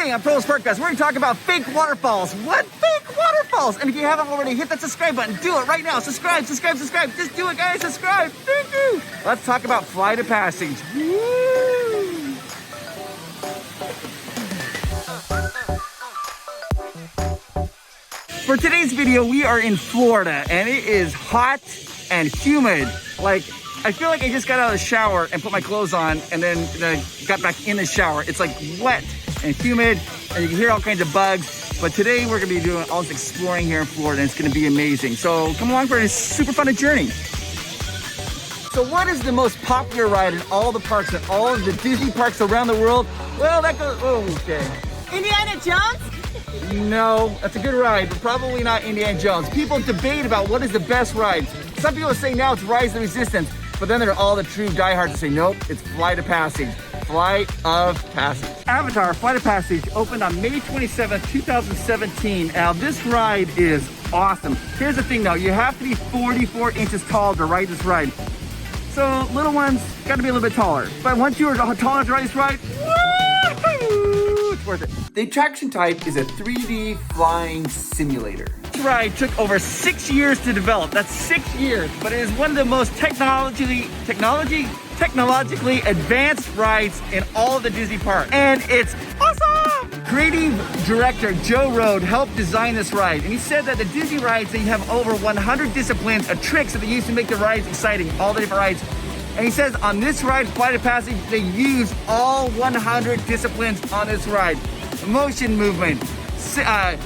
Today on Pro's Podcast, we're going to talk about fake waterfalls. What? Fake waterfalls! And if you haven't already, hit that subscribe button. Do it right now. Subscribe. Just do it, guys. Subscribe. Thank you. Let's talk about Flight of Passage. Woo! For today's video, we are in Florida, and it is hot and humid. Like, I feel like I just got out of the shower and put my clothes on and then got back in the shower. It's like wet and humid and you can hear all kinds of bugs. But today we're gonna be doing all this exploring here in Florida and it's gonna be amazing. So come along for a super fun journey. So what is the most popular ride in all the parks and all of the Disney parks around the world? Well, that goes, okay. Indiana Jones? No, that's a good ride, but probably not Indiana Jones. People debate about what is the best ride. Some people are saying now it's Rise of the Resistance. But then there are all the true diehards that say, nope, it's Flight of Passage. Flight of Passage. Avatar Flight of Passage opened on May 27th, 2017. Now, this ride is awesome. Here's the thing though, you have to be 44 inches tall to ride this ride. So little ones got to be a little bit taller. But once you are tall enough to ride this ride, woo-hoo, it's worth it. The attraction type is a 3D flying simulator. This ride took over 6 years to develop. That's 6 years, but it is one of the most technologically advanced rides in all of the Disney parks. And it's awesome! Creative director Joe Rohde helped design this ride. And he said that the Disney rides, they have over 100 disciplines of tricks that they use to make the rides exciting, all the different rides. And he says on this ride, Flight of Passage, they use all 100 disciplines on this ride. Motion movement,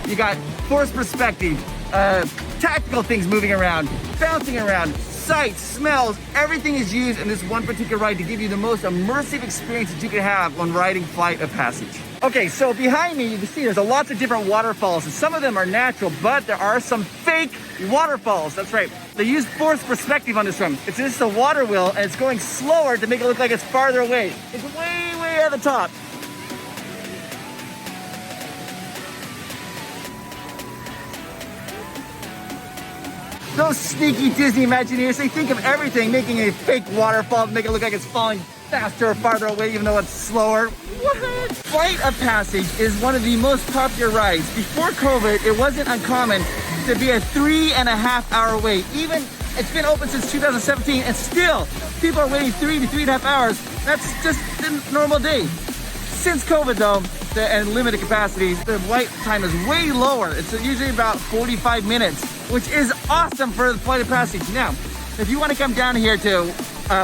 you got force perspective, tactical things moving around, bouncing around, sights, smells, everything is used in this one particular ride to give you the most immersive experience that you can have when riding Flight of Passage. Okay, so behind me, you can see there's lots of different waterfalls, and some of them are natural, but there are some fake waterfalls. That's right. They use force perspective on this one. It's just a water wheel, and it's going slower to make it look like it's farther away. It's way, way at the top. Those sneaky Disney Imagineers, they think of everything, making a fake waterfall to make it look like it's falling faster or farther away, even though it's slower. What? Flight of Passage is one of the most popular rides. Before COVID, it wasn't uncommon to be a 3.5 hour wait. Even, it's been open since 2017, and still, people are waiting 3 to 3.5 hours. That's just a normal day. Since COVID though, and limited capacity, the wait time is way lower. It's usually about 45 minutes, which is awesome for the Flight of Passage. Now, if you want to come down here to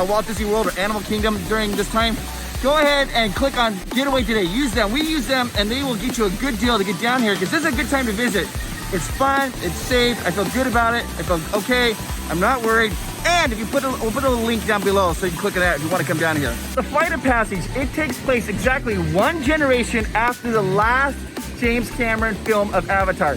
Walt Disney World or Animal Kingdom during this time, go ahead and click on Getaway Today. Use them. We use them, and they will get you a good deal to get down here because this is a good time to visit. It's fun. It's safe. I feel good about it. I feel okay. I'm not worried. And if you we'll put a link down below so you can click on that if you want to come down here. The Flight of Passage, it takes place exactly one generation after the last James Cameron film of Avatar.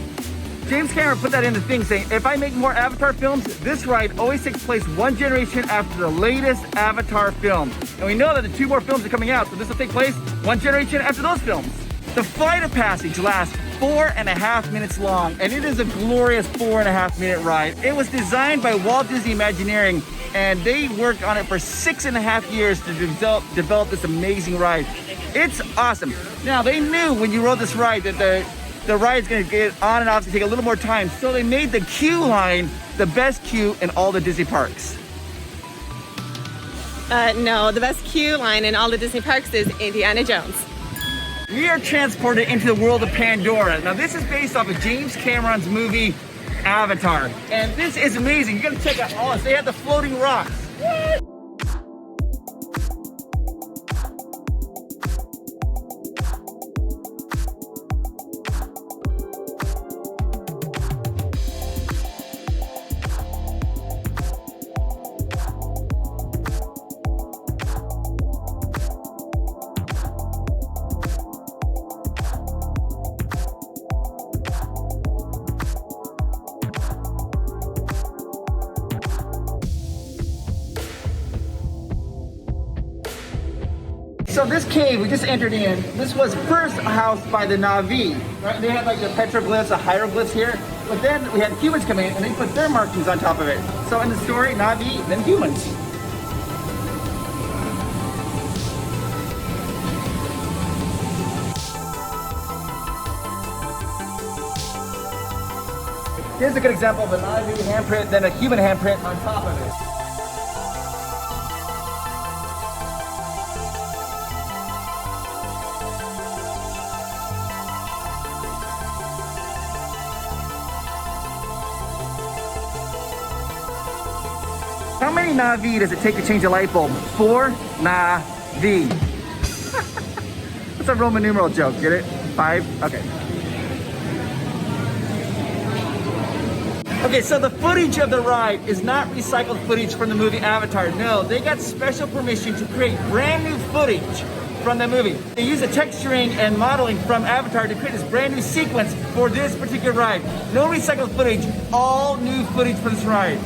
James Cameron put that in the thing saying, if I make more Avatar films, this ride always takes place one generation after the latest Avatar film. And we know that the 2 more films are coming out, so this will take place one generation after those films. The Flight of Passage lasts 4.5 minutes long, and it is a glorious 4.5 minute ride. It was designed by Walt Disney Imagineering, and they worked on it for 6.5 years to develop this amazing ride. It's awesome. Now, they knew when you rode this ride that the ride's gonna get on and off, to take a little more time, so they made the queue line the best queue in all the Disney parks. No, the best queue line in all the Disney parks is Indiana Jones. We are transported into the world of Pandora. Now, this is based off of James Cameron's movie, Avatar. And this is amazing. You gotta check out all this. They have the floating rocks. What? So this cave we just entered in, this was first housed by the Na'vi, right? They had like the petroglyphs, the hieroglyphs here, but then we had humans come in and they put their markings on top of it. So in the story, Na'vi, then humans. Here's a good example of a Navi handprint, then a human handprint on top of it. How many Navi does it take to change a light bulb? 4 Navi. That's a Roman numeral joke, get it? 5? Okay. Okay, so the footage of the ride is not recycled footage from the movie Avatar. No, they got special permission to create brand new footage from the movie. They use the texturing and modeling from Avatar to create this brand new sequence for this particular ride. No recycled footage, all new footage for this ride.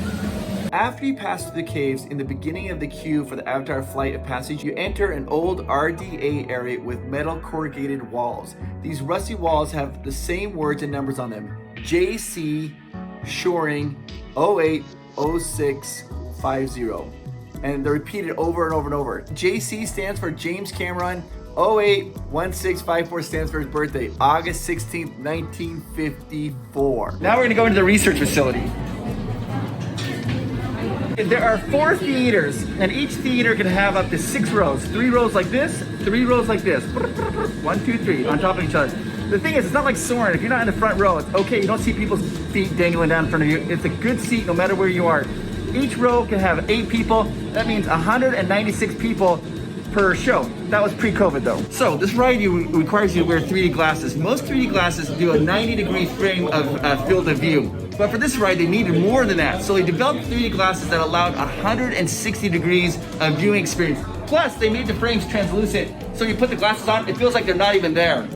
After you pass through the caves in the beginning of the queue for the Avatar Flight of Passage, you enter an old RDA area with metal corrugated walls. These rusty walls have the same words and numbers on them. JC Shoring 080650. And they're repeated over and over and over. JC stands for James Cameron. 081654 stands for his birthday, August 16th, 1954. Now we're gonna go into the research facility. There are 4 theaters, and each theater can have up to 6 rows. 3 rows like this, 3 rows like this. 1, 2, 3, on top of each other. The thing is, it's not like Soarin'. If you're not in the front row, it's okay. You don't see people's feet dangling down in front of you. It's a good seat no matter where you are. Each row can have 8 people. That means 196 people per show. That was pre-COVID though. So this ride requires you to wear 3D glasses. Most 3D glasses do a 90-degree frame of field of view. But for this ride, they needed more than that. So they developed 3D glasses that allowed 160 degrees of viewing experience. Plus, they made the frames translucent. So you put the glasses on, it feels like they're not even there.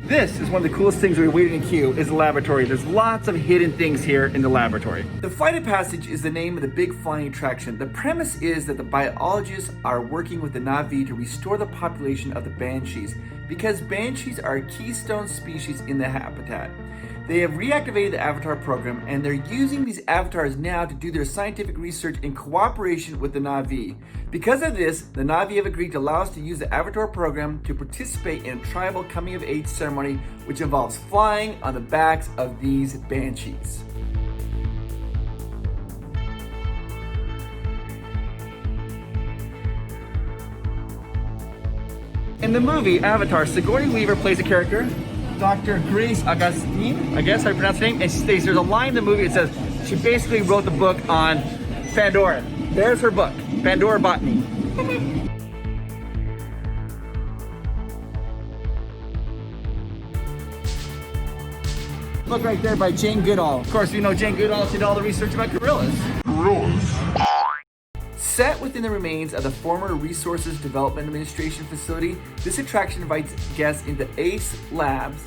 This is one of the coolest things we waited in queue is the laboratory. There's lots of hidden things here in the laboratory. The Flight of Passage is the name of the big flying attraction. The premise is that the biologists are working with the Na'vi to restore the population of the banshees because banshees are a keystone species in the habitat. They have reactivated the Avatar program and they're using these avatars now to do their scientific research in cooperation with the Na'vi. Because of this, the Na'vi have agreed to allow us to use the Avatar program to participate in a tribal coming of age ceremony which involves flying on the backs of these banshees. In the movie Avatar, Sigourney Weaver plays a character, Dr. Grace Augustine, I guess I pronounce her name, and she states there's a line in the movie that says she basically wrote the book on Pandora. There's her book, Pandora Botany. Book right there by Jane Goodall. Of course, you know Jane Goodall did all the research about gorillas. Set within the remains of the former Resources Development Administration facility, this attraction invites guests into ACE Labs,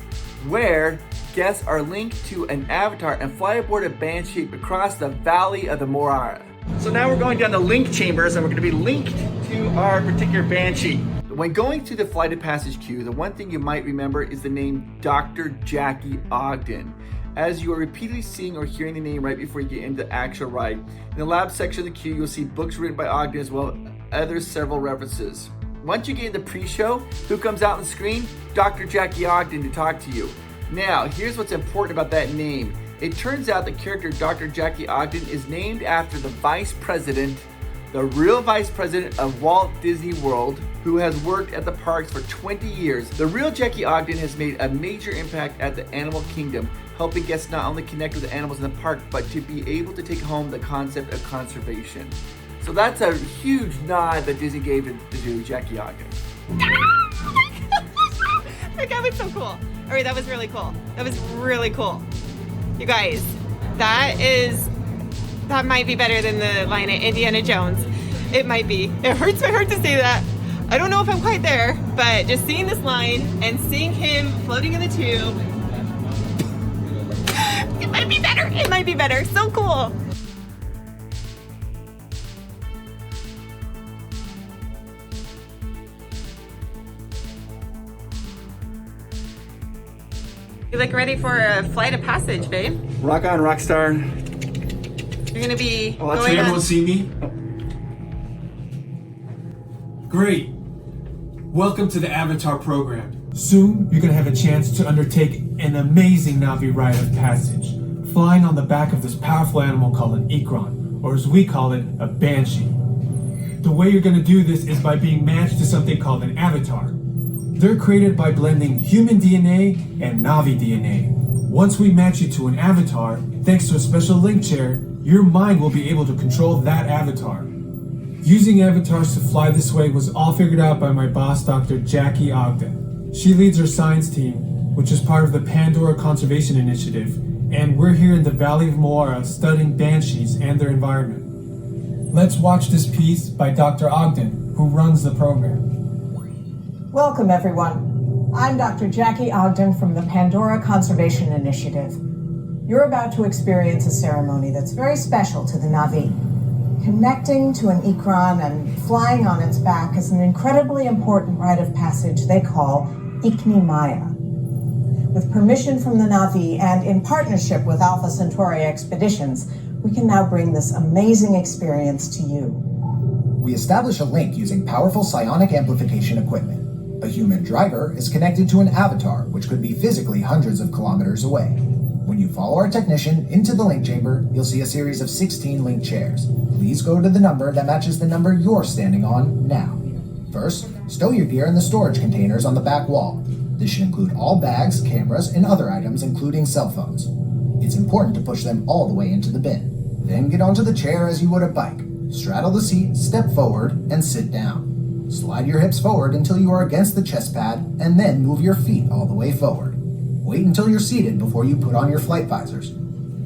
where guests are linked to an avatar and fly aboard a banshee across the Valley of the Moara. So now we're going down the link chambers and we're going to be linked to our particular banshee. When going through the Flight of Passage queue, the one thing you might remember is the name Dr. Jackie Ogden, as you are repeatedly seeing or hearing the name right before you get into the actual ride. In the lab section of the queue, you'll see books written by Ogden as well as several references. Once you get into pre-show, who comes out on the screen? Dr. Jackie Ogden to talk to you. Now, here's what's important about that name. It turns out the character Dr. Jackie Ogden is named after the vice president, the real vice president of Walt Disney World, who has worked at the parks for 20 years. The real Jackie Ogden has made a major impact at the animal kingdom, helping guests not only connect with the animals in the park, but to be able to take home the concept of conservation. So that's a huge nod that Disney gave to Jackie Ogden. That was so cool. All right, that was really cool. That was really cool. You guys, that that might be better than the line at Indiana Jones. It might be. It hurts my heart to say that. I don't know if I'm quite there, but just seeing this line and seeing him floating in the tube, it might be better. It might be better. So cool. You look ready for a flight of passage, babe. Rock on, rock star. You're gonna be Oh, that's going everyone on. see me? Great. Welcome to the Avatar program. Soon, you're gonna have a chance to undertake an amazing Navi rite of passage, flying on the back of this powerful animal called an Ikran, or as we call it, a Banshee. The way you're gonna do this is by being matched to something called an avatar. They're created by blending human DNA and Navi DNA. Once we match you to an avatar, thanks to a special link chair, your mind will be able to control that avatar. Using avatars to fly this way was all figured out by my boss, Dr. Jackie Ogden. She leads our science team, which is part of the Pandora Conservation Initiative, and we're here in the Valley of Muhaha studying banshees and their environment. Let's watch this piece by Dr. Ogden, who runs the program. Welcome, everyone. I'm Dr. Jackie Ogden from the Pandora Conservation Initiative. You're about to experience a ceremony that's very special to the Navi. Connecting to an Ikran and flying on its back is an incredibly important rite of passage they call Ikni Maya. With permission from the Navi and in partnership with Alpha Centauri Expeditions, we can now bring this amazing experience to you. We establish a link using powerful psionic amplification equipment. A human driver is connected to an avatar, which could be physically hundreds of kilometers away. When you follow our technician into the link chamber, you'll see a series of 16 link chairs. Please go to the number that matches the number you're standing on now. First, stow your gear in the storage containers on the back wall. This should include all bags, cameras, and other items, including cell phones. It's important to push them all the way into the bin. Then get onto the chair as you would a bike. Straddle the seat, step forward, and sit down. Slide your hips forward until you are against the chest pad, and then move your feet all the way forward. Wait until you're seated before you put on your flight visors.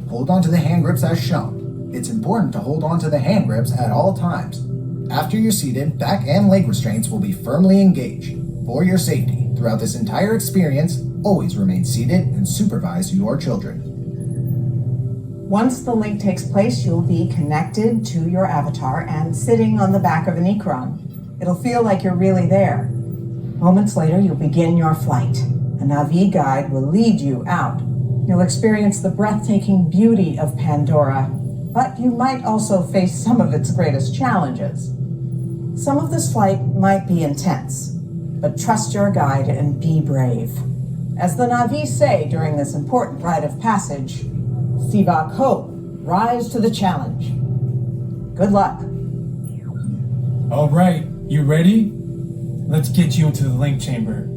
Hold onto the hand grips as shown. It's important to hold onto the hand grips at all times. After you're seated, back and leg restraints will be firmly engaged. For your safety, throughout this entire experience, always remain seated and supervise your children. Once the link takes place, you'll be connected to your avatar and sitting on the back of an Ikran. It'll feel like you're really there. Moments later, you'll begin your flight. A Navi guide will lead you out. You'll experience the breathtaking beauty of Pandora, but you might also face some of its greatest challenges. Some of this flight might be intense, but trust your guide and be brave. As the Navi say during this important rite of passage, Sivak Hope, rise to the challenge. Good luck. All right, you ready? Let's get you into the link chamber.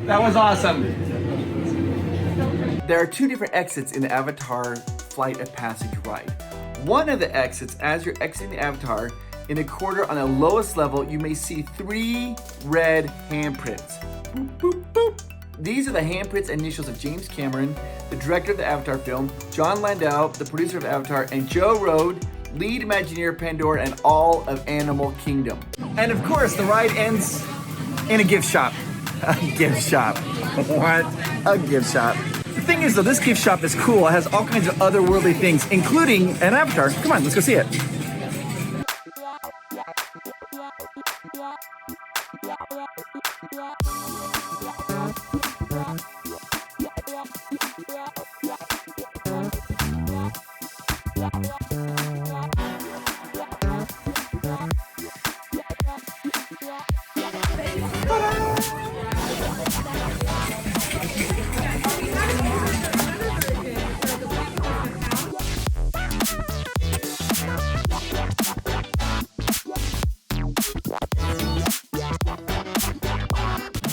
That was awesome. There are two different exits in the Avatar Flight of Passage ride. One of the exits, as you're exiting the Avatar, in the corner on the lowest level, you may see 3 red handprints. Boop, boop, boop. These are the handprints and initials of James Cameron, the director of the Avatar film, John Landau, the producer of Avatar, and Joe Rohde, lead Imagineer of Pandora and all of Animal Kingdom. And of course, the ride ends in a gift shop. A gift shop. What? A gift shop. The thing is though, this gift shop is cool. It has all kinds of otherworldly things, including an avatar. Come on, let's go see it.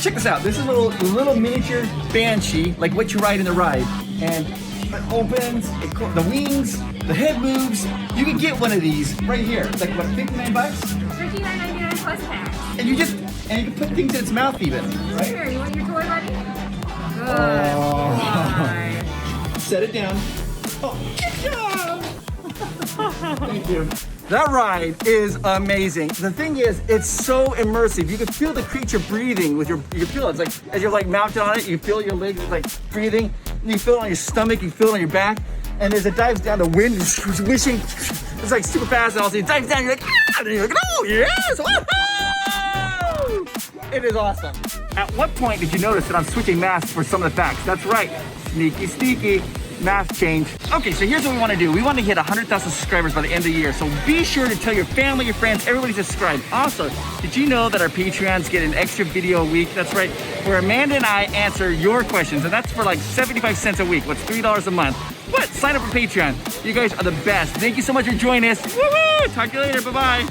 Check this out. This is a little miniature banshee, like what you ride in the ride. And it opens, the wings, the head moves. You can get one of these right here. It's like what, $59? $59.99 plus tax. And you can put things in its mouth even, right? Here, you want your toy, buddy? Good Oh. boy. Set it down. Oh, good job! Thank you. That ride is amazing. The thing is, it's so immersive. You can feel the creature breathing with your pillow. It's like, as you're like mounted on it, you feel your legs like breathing. You feel it on your stomach, you feel it on your back. And as it dives down, the wind is wishing. It's like super fast, and all of a sudden it dives down, you're like, ah! And you're like, oh, yes! Woohoo! It is awesome. At what point did you notice that I'm switching masks for some of the facts? That's right, sneaky, sneaky. Math change. Okay, so here's what we want to do. We want to hit 100,000 subscribers by the end of the year. So be sure to tell your family, your friends, everybody subscribe. Also, did you know that our Patreons get an extra video a week? That's right, where Amanda and I answer your questions, and that's for like 75 cents a week. What's $3 a month? But sign up for Patreon. You guys are the best. Thank you so much for joining us. Woo-hoo! Talk to you later. Bye-bye.